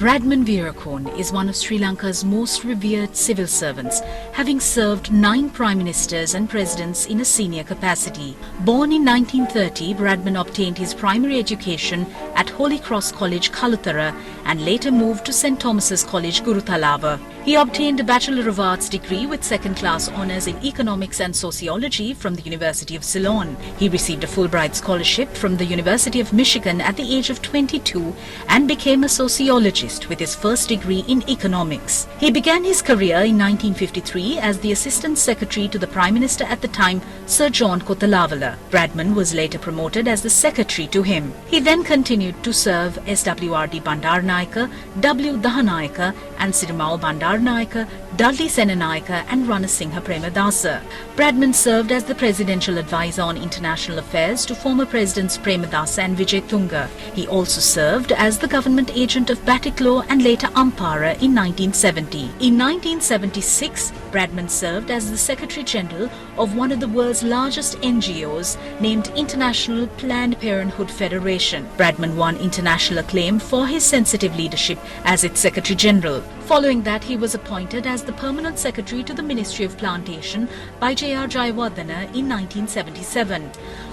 Bradman Weerakoon is one of Sri Lanka's most revered civil servants, having served 9 prime ministers and presidents in a senior capacity. Born in 1930, Bradman obtained his primary education at Holy Cross College, Kalutara, and later moved to St. Thomas's College, Guruthalawa. He obtained a Bachelor of Arts degree with second-class honours in Economics and Sociology from the University of Ceylon. He received a Fulbright scholarship from the University of Michigan at the age of 22 and became a sociologist with his first degree in economics. He began his career in 1953 as the Assistant Secretary to the Prime Minister at the time, Sir John Kothalavala. Bradman was later promoted as the Secretary to him. He then continued to serve SWRD Bandaranaike, W. Dahanayaka and Sirumao Bandaranaike, Dudley Senanaike and Ranasinghe Premadasa. Bradman served as the Presidential Advisor on International Affairs to former Presidents Premadasa and Vijay Tunga. He also served as the government agent of Batticaloa and later Ampara in 1970. In 1976, Bradman served as the Secretary General of one of the world's largest NGOs named International Planned Parenthood Federation. Bradman won international acclaim for his sensitive leadership as its Secretary General. Following that, he was appointed as the Permanent Secretary to the Ministry of Plantation by J.R. Jayawardena in 1977.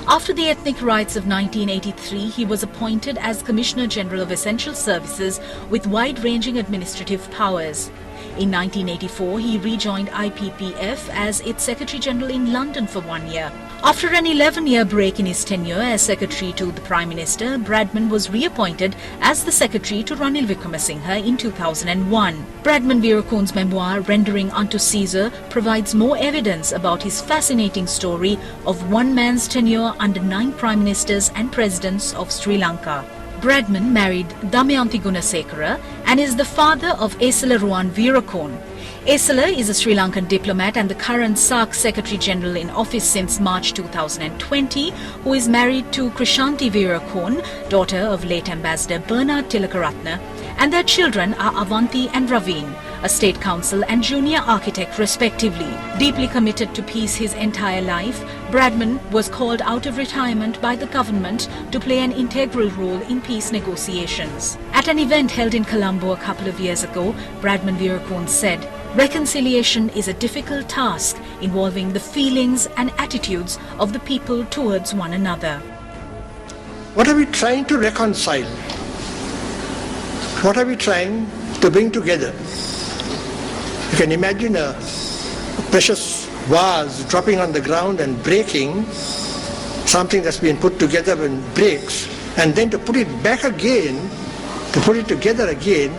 After the ethnic riots of 1983, he was appointed as Commissioner General of Essential Services with wide-ranging administrative powers. In 1984, he rejoined IPPF as its Secretary General in London for 1 year. After an 11-year break in his tenure as Secretary to the Prime Minister, Bradman was reappointed as the Secretary to Ranil Wickremesinghe in 2001. Bradman Weerakoon's memoir, Rendering Unto Caesar, provides more evidence about his fascinating story of one man's tenure under 9 Prime Ministers and Presidents of Sri Lanka. Bradman married Damayanti Gunasekara and is the father of Esala Ruwan Weerakoon. Esala is a Sri Lankan diplomat and the current SAARC Secretary General in office since March 2020, who is married to Krishanti Weerakoon, daughter of late Ambassador Bernard Tilakaratne, and their children are Avanti and Raveen, a state council and junior architect respectively. Deeply committed to peace his entire life, Bradman was called out of retirement by the government to play an integral role in peace negotiations. At an event held in Colombo a couple of years ago, Bradman Weerakoon said, "Reconciliation is a difficult task involving the feelings and attitudes of the people towards one another." What are we trying to reconcile? What are we trying to bring together? You can imagine a precious vase dropping on the ground and breaking, something that's been put together and breaks, and then to put it back again, to put it together again,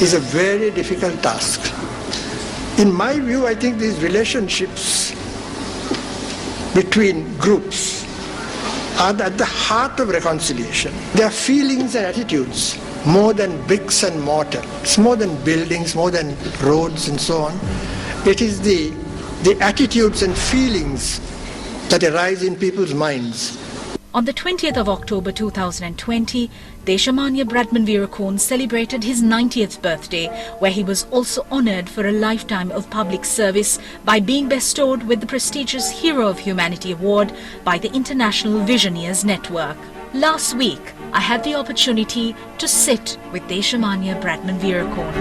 is a very difficult task. In my view, I think these relationships between groups are at the heart of reconciliation. They are feelings and attitudes more than bricks and mortar. It's more than buildings, more than roads and so on. It is the attitudes and feelings that arise in people's minds. On the 20th of October 2020, Deshamanya Bradman Weerakoon celebrated his 90th birthday, where he was also honoured for a lifetime of public service by being bestowed with the prestigious Hero of Humanity Award by the International Visionaries Network. Last week, I had the opportunity to sit with Deshamanya Bradman Weerakoon.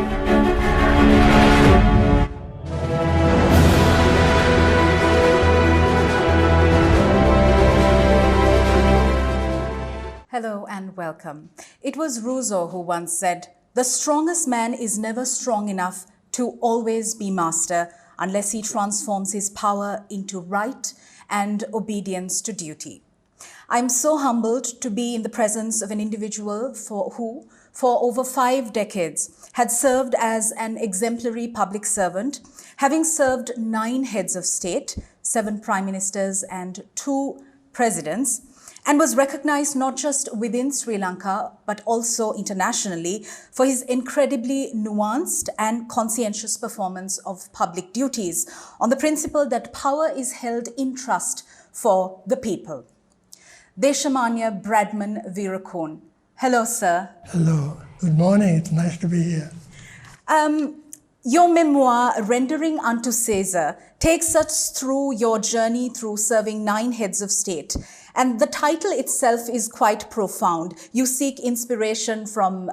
Hello and welcome. It was Rousseau who once said, "The strongest man is never strong enough to always be master unless he transforms his power into right and obedience to duty." I'm so humbled to be in the presence of an individual who, for over 5 decades, had served as an exemplary public servant, having served 9 heads of state, 7 prime ministers and 2 presidents, and was recognized not just within Sri Lanka, but also internationally for his incredibly nuanced and conscientious performance of public duties on the principle that power is held in trust for the people. Deshamanya Bradman Weerakoon. Hello, sir. Hello. Good morning. It's nice to be here. Your memoir, Rendering unto Caesar, takes us through your journey through serving 9 heads of state. And the title itself is quite profound. You seek inspiration from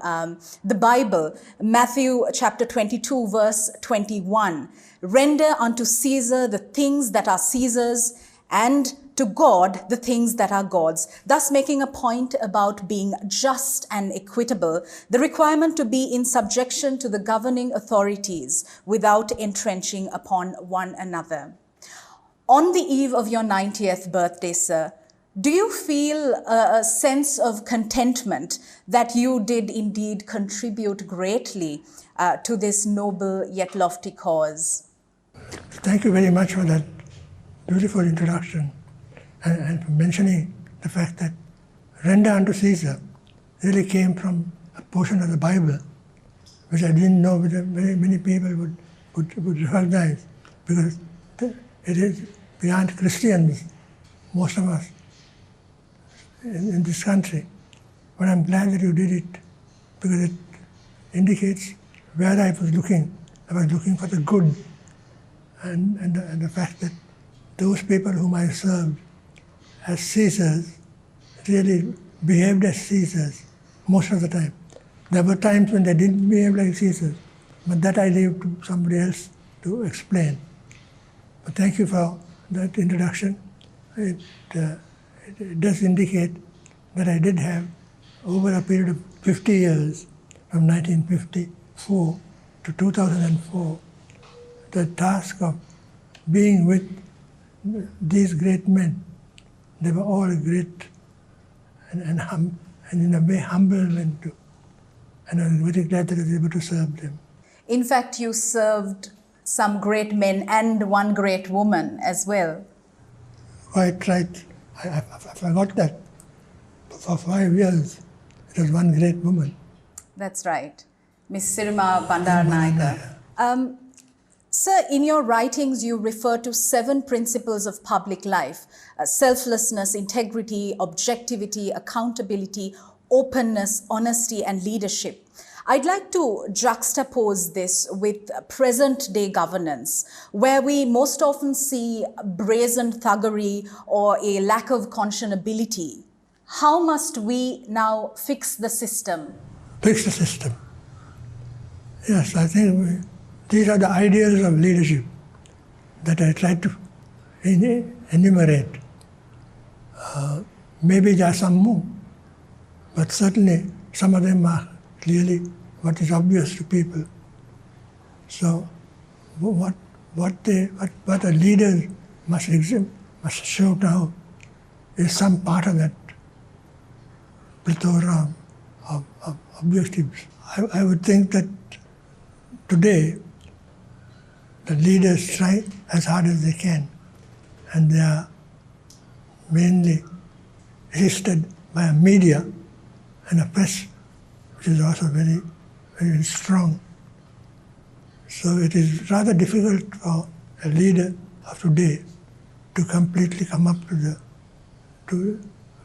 the Bible, Matthew chapter 22, verse 21. Render unto Caesar the things that are Caesar's, and to God the things that are God's, thus making a point about being just and equitable, the requirement to be in subjection to the governing authorities without entrenching upon one another. On the eve of your 90th birthday, sir, do you feel a sense of contentment that you did indeed contribute greatly to this noble yet lofty cause? Thank you very much for that beautiful introduction and for mentioning the fact that render unto Caesar really came from a portion of the Bible, which I didn't know that very many people would recognize, because it is beyond Christians, most of us in this country. But I'm glad that you did it, because it indicates where I was looking. I was looking for the good, and the fact that those people whom I served as Caesars really behaved as Caesars most of the time. There were times when they didn't behave like Caesars, but that I leave to somebody else to explain. But thank you for that introduction. It does indicate that I did have, over a period of 50 years, from 1954 to 2004, the task of being with these great men. They were all great and in a way humble men too. And I was very glad that I was able to serve them. In fact, you served some great men and one great woman as well. Quite right. I forgot that. For 5 years, it was one great woman. That's right. Miss Sirma Bandaranaike. Sir, in your writings, you refer to 7 principles of public life: selflessness, integrity, objectivity, accountability, openness, honesty, and leadership. I'd like to juxtapose this with present-day governance, where we most often see brazen thuggery or a lack of conscionability. How must we now fix the system? Fix the system. Yes, I think these are the ideals of leadership that I tried to enumerate. Maybe there are some more, but certainly some of them are clearly what is obvious to people. So what a leader must show now is some part of that plethora of objectives. I would think that today the leaders try as hard as they can, and they are mainly assisted by a media and a press which is also very, very strong. So it is rather difficult for a leader of today to completely come up to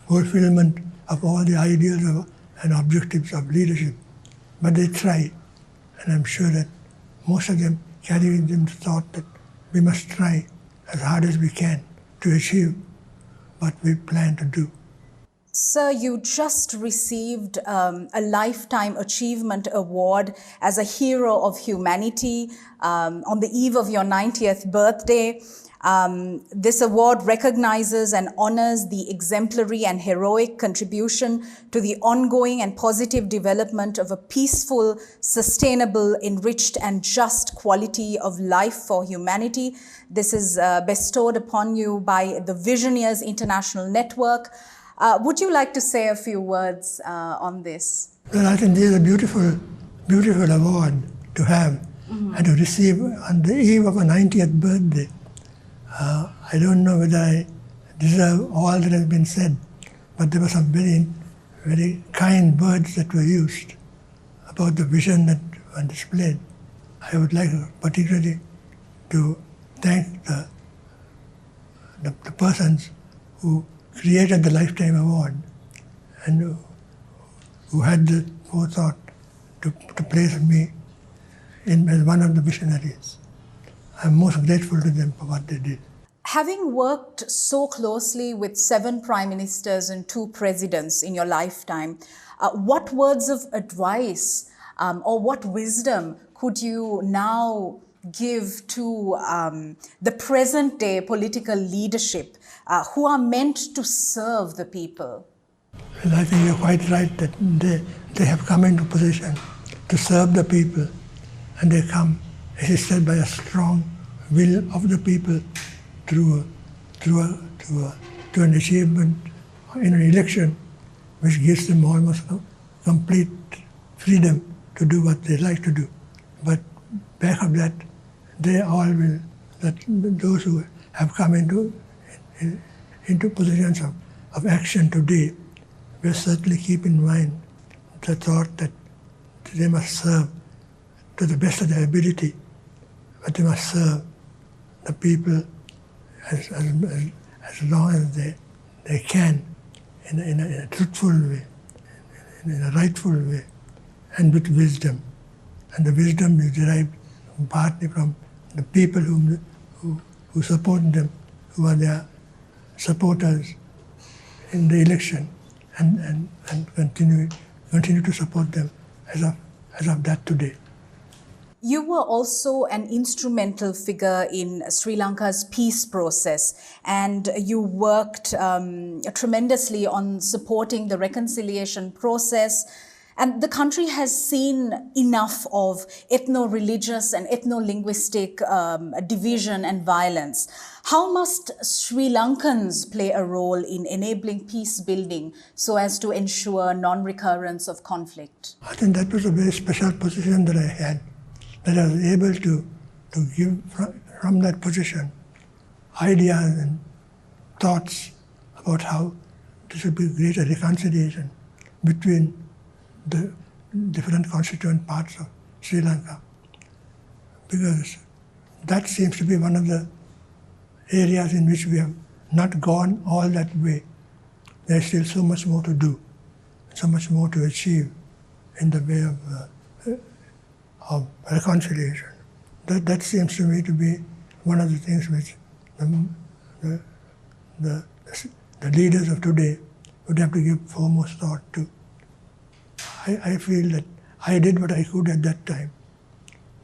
fulfillment of all the ideals and objectives of leadership. But they try, and I'm sure that most of them carry with them the thought that we must try as hard as we can to achieve what we plan to do. Sir, you just received a Lifetime Achievement Award as a hero of humanity on the eve of your 90th birthday. This award recognizes and honors the exemplary and heroic contribution to the ongoing and positive development of a peaceful, sustainable, enriched and just quality of life for humanity. This is bestowed upon you by the Visionaries International Network. Would you like to say a few words on this? Well, I think this is a beautiful, beautiful award to have and to receive on the eve of a 90th birthday. I don't know whether I deserve all that has been said, but there were some very, very kind words that were used about the vision that were displayed. I would like particularly to thank the persons who created the Lifetime Award and who had the forethought to place me as one of the missionaries. I'm most grateful to them for what they did. Having worked so closely with 7 prime ministers and 2 presidents in your lifetime, what words of advice or what wisdom could you now give to the present day political leadership who are meant to serve the people? And I think you're quite right that they have come into position to serve the people, and they come assisted by a strong will of the people to an achievement in an election which gives them almost complete freedom to do what they like to do. But back of that, they all will, that those who have come into positions of action today will certainly keep in mind the thought that they must serve to the best of their ability, but they must serve the people as long as they can in a truthful way, in a rightful way, and with wisdom. And the wisdom is derived partly from the people who support them, who are their supporters in the election, and continue to support them as of that today. You were also an instrumental figure in Sri Lanka's peace process, and you worked tremendously on supporting the reconciliation process. And the country has seen enough of ethno-religious and ethno-linguistic division and violence. How must Sri Lankans play a role in enabling peace building so as to ensure non-recurrence of conflict? I think that was a very special position that I had, that I was able to give from that position ideas and thoughts about how there should be greater reconciliation between the different constituent parts of Sri Lanka, because that seems to be one of the areas in which we have not gone all that way. There is still so much more to do, so much more to achieve in the way of reconciliation. That seems to me to be one of the things which the leaders of today would have to give foremost thought to. I feel that I did what I could at that time.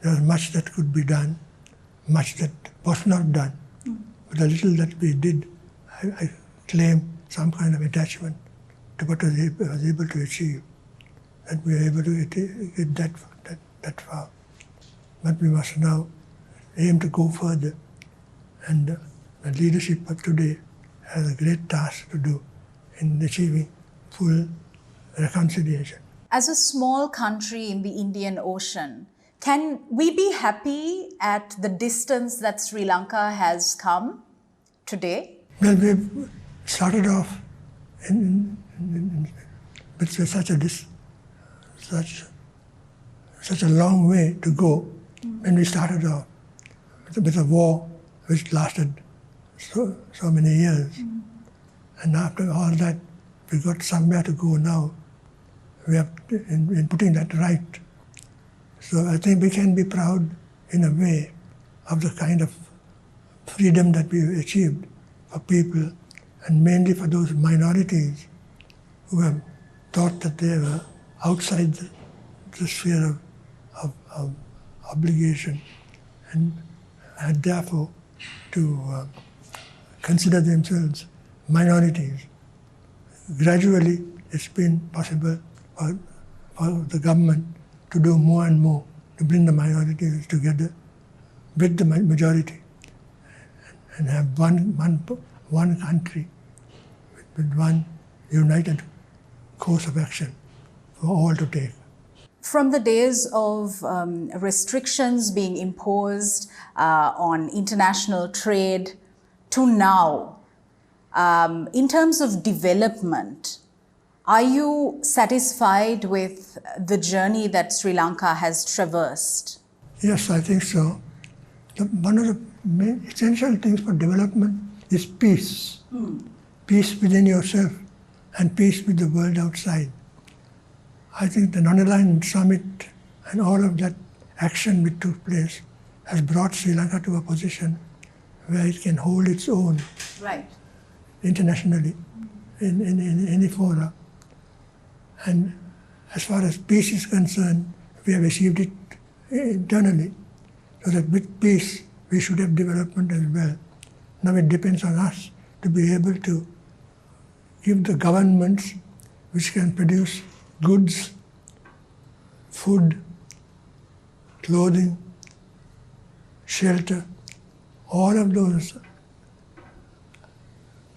There was much that could be done, much that was not done. But the little that we did, I claim some kind of attachment to what I was able to achieve, that we were able to get that far. But we must now aim to go further. And the leadership of today has a great task to do in achieving full reconciliation. As a small country in the Indian Ocean, can we be happy at the distance that Sri Lanka has come today? Well, we've started off with such a long way to go. When we started off with a war which lasted so many years. And after all that, we got somewhere to go now. We have in putting that right. So I think we can be proud in a way of the kind of freedom that we achieved for people, and mainly for those minorities who have thought that they were outside the sphere of obligation, and had therefore to consider themselves minorities. Gradually, it's been possible for the government to do more and more to bring the minorities together with the majority and have one country with one united course of action for all to take. From the days of restrictions being imposed on international trade to now, in terms of development, are you satisfied with the journey that Sri Lanka has traversed? Yes, I think so. One of the main essential things for development is peace. Peace within yourself and peace with the world outside. I think the Non-Aligned Summit and all of that action which took place has brought Sri Lanka to a position where it can hold its own internationally in any fora. And as far as peace is concerned, we have achieved it internally. So that with peace, we should have development as well. Now it depends on us to be able to give the governments which can produce goods, food, clothing, shelter, all of those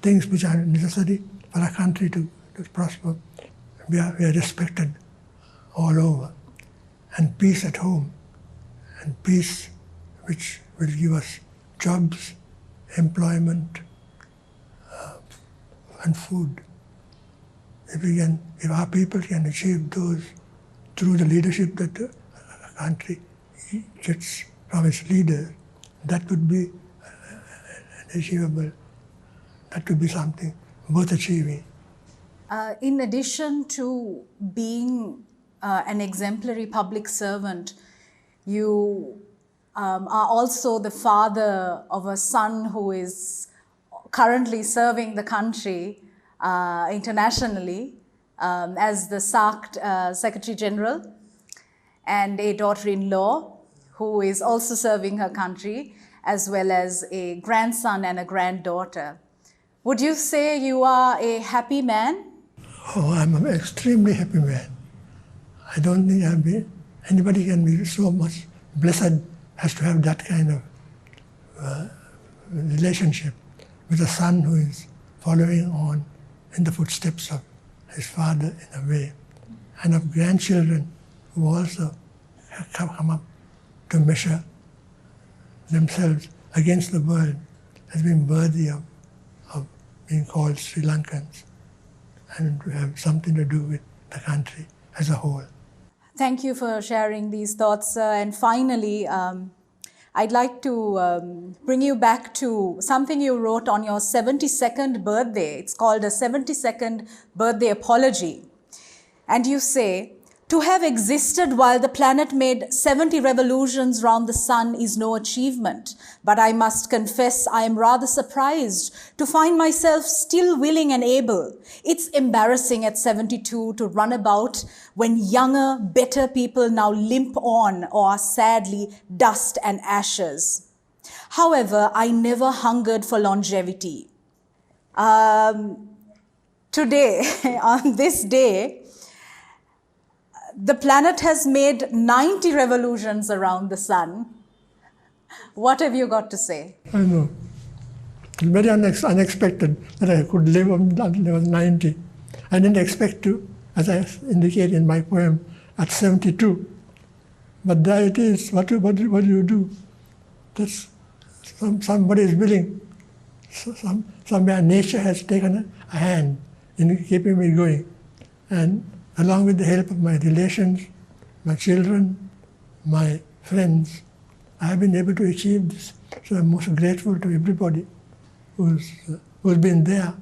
things which are necessary for a country to prosper. We are respected all over. And peace at home, and peace which will give us jobs, employment, and food. If our people can achieve those through the leadership that a country gets from its leaders, that would be achievable. That would be something worth achieving. In addition to being an exemplary public servant, you are also the father of a son who is currently serving the country internationally as the SARC Secretary General, and a daughter-in-law who is also serving her country, as well as a grandson and a granddaughter. Would you say you are a happy man? Oh, I'm an extremely happy man. I don't think anybody can be so much blessed as to have that kind of relationship with a son who is following on in the footsteps of his father in a way, and of grandchildren who also have come up to measure themselves against the world as being worthy of being called Sri Lankans and to have something to do with the country as a whole. Thank you for sharing these thoughts. And finally, I'd like to bring you back to something you wrote on your 72nd birthday. It's called a 72nd birthday apology. And you say, "To have existed while the planet made 70 revolutions round the sun is no achievement, but I must confess I am rather surprised to find myself still willing and able. It's embarrassing at 72 to run about when younger, better people now limp on or are sadly dust and ashes. However, I never hungered for longevity." Today, on this day, the planet has made 90 revolutions around the sun. What have you got to say? I know. It's very unexpected that I could live until I was 90. I didn't expect to, as I indicate in my poem, at 72. But there it is. What do you do? That's somebody is willing. Somewhere nature has taken a hand in keeping me going. And along with the help of my relations, my children, my friends, I have been able to achieve this. So I'm most grateful to everybody who's been there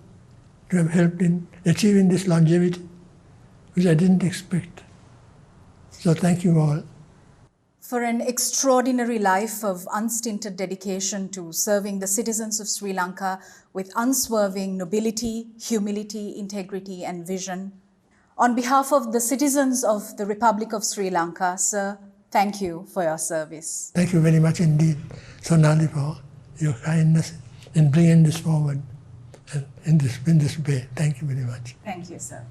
to have helped in achieving this longevity, which I didn't expect. So thank you all. For an extraordinary life of unstinted dedication to serving the citizens of Sri Lanka with unswerving nobility, humility, integrity, and vision. On behalf of the citizens of the Republic of Sri Lanka, sir, thank you for your service. Thank you very much indeed, Sonali, for your kindness in bringing this forward in this way. Thank you very much. Thank you, sir.